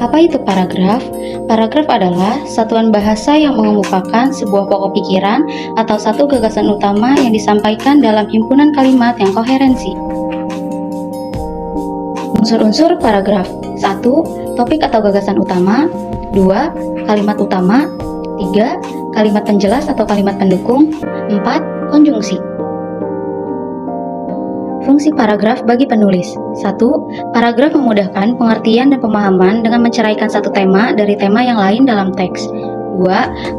Apa itu paragraf? Paragraf adalah satuan bahasa yang mengemukakan sebuah pokok pikiran atau satu gagasan utama yang disampaikan dalam himpunan kalimat yang koherensi. Unsur-unsur paragraf: 1. Topik atau gagasan utama. 2. Kalimat utama. 3. Kalimat penjelas atau kalimat pendukung. 4. Konjungsi. Fungsi paragraf bagi penulis. 1. Paragraf memudahkan pengertian dan pemahaman dengan menceraikan satu tema dari tema yang lain dalam teks. 2.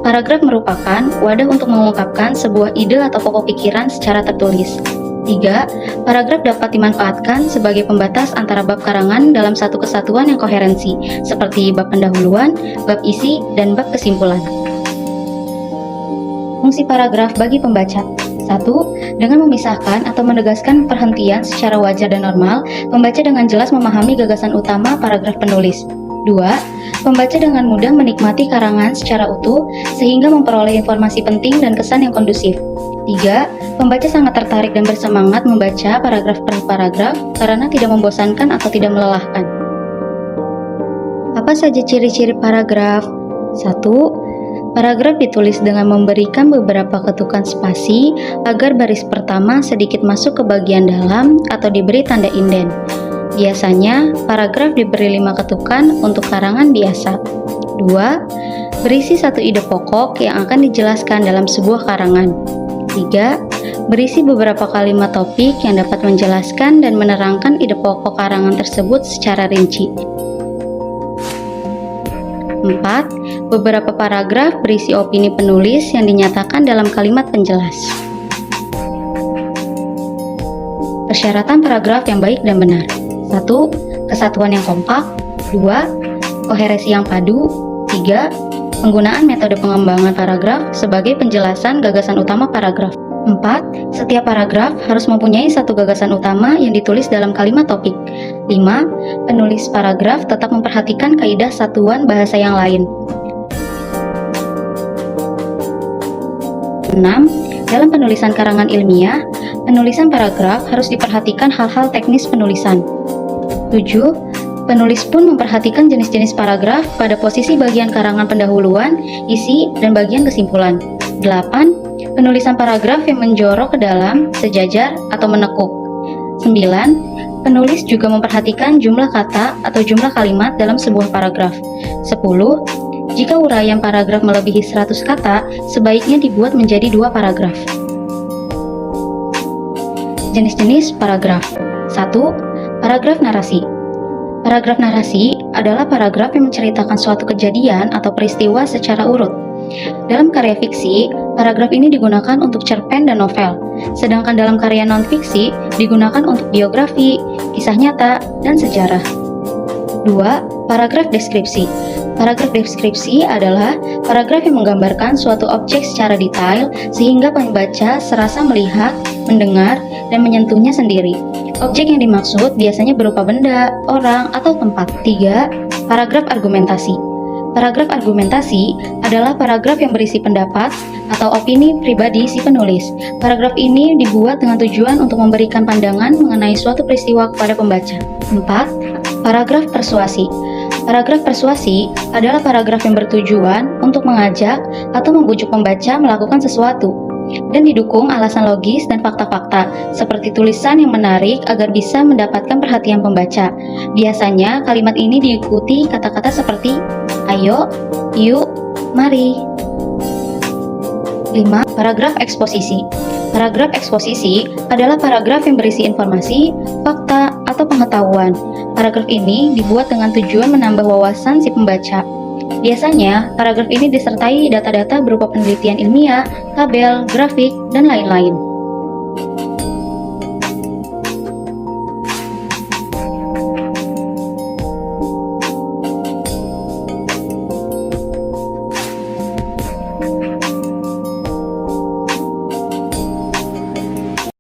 Paragraf merupakan wadah untuk mengungkapkan sebuah ide atau pokok pikiran secara tertulis. 3. Paragraf dapat dimanfaatkan sebagai pembatas antara bab karangan dalam satu kesatuan yang koherensi, seperti bab pendahuluan, bab isi, dan bab kesimpulan. Fungsi paragraf bagi pembaca. 1. Dengan memisahkan atau menegaskan perhentian secara wajar dan normal, pembaca dengan jelas memahami gagasan utama paragraf penulis. 2. Pembaca dengan mudah menikmati karangan secara utuh, sehingga memperoleh informasi penting dan kesan yang kondusif. 3. Pembaca sangat tertarik dan bersemangat membaca paragraf per paragraf karena tidak membosankan atau tidak melelahkan. Apa saja ciri-ciri paragraf? 1. Paragraf ditulis dengan memberikan beberapa ketukan spasi agar baris pertama sedikit masuk ke bagian dalam atau diberi tanda inden. Biasanya, paragraf diberi 5 ketukan untuk karangan biasa. 2. Berisi satu ide pokok yang akan dijelaskan dalam sebuah karangan. 3. Berisi beberapa kalimat topik yang dapat menjelaskan dan menerangkan ide pokok karangan tersebut secara rinci. 4. Beberapa paragraf berisi opini penulis yang dinyatakan dalam kalimat penjelas. Persyaratan paragraf yang baik dan benar. 1. Kesatuan yang kompak. 2. Koherensi yang padu. 3. Penggunaan metode pengembangan paragraf sebagai penjelasan gagasan utama paragraf. 4. Setiap paragraf harus mempunyai satu gagasan utama yang ditulis dalam kalimat topik. 5. Penulis paragraf tetap memperhatikan kaidah satuan bahasa yang lain. 6. Dalam penulisan karangan ilmiah, penulisan paragraf harus diperhatikan hal-hal teknis penulisan. 7. Penulis pun memperhatikan jenis-jenis paragraf pada posisi bagian karangan pendahuluan, isi, dan bagian kesimpulan. 8. Penulisan paragraf yang menjorok ke dalam, sejajar, atau menekuk. 9. Penulis juga memperhatikan jumlah kata atau jumlah kalimat dalam sebuah paragraf. 10. Jika uraian paragraf melebihi 100 kata, sebaiknya dibuat menjadi 2 paragraf. Jenis-jenis paragraf. 1. Paragraf narasi. Paragraf narasi adalah paragraf yang menceritakan suatu kejadian atau peristiwa secara urut. Dalam karya fiksi, paragraf ini digunakan untuk cerpen dan novel, sedangkan dalam karya non-fiksi digunakan untuk biografi, kisah nyata, dan sejarah. 2. Paragraf deskripsi. Paragraf deskripsi adalah paragraf yang menggambarkan suatu objek secara detail sehingga pembaca serasa melihat, mendengar, dan menyentuhnya sendiri. Objek yang dimaksud biasanya berupa benda, orang, atau tempat. 3. Paragraf argumentasi. Paragraf argumentasi adalah paragraf yang berisi pendapat atau opini pribadi si penulis. Paragraf ini dibuat dengan tujuan untuk memberikan pandangan mengenai suatu peristiwa kepada pembaca. 4. Paragraf persuasi. Paragraf persuasi adalah paragraf yang bertujuan untuk mengajak atau membujuk pembaca melakukan sesuatu dan didukung alasan logis dan fakta-fakta, seperti tulisan yang menarik agar bisa mendapatkan perhatian pembaca. Biasanya kalimat ini diikuti kata-kata seperti ayo, yuk, mari. 5. Paragraf eksposisi. Paragraf eksposisi adalah paragraf yang berisi informasi, fakta, atau pengetahuan. Paragraf ini dibuat dengan tujuan menambah wawasan si pembaca. Biasanya, paragraf ini disertai data-data berupa penelitian ilmiah, tabel, grafik, dan lain-lain.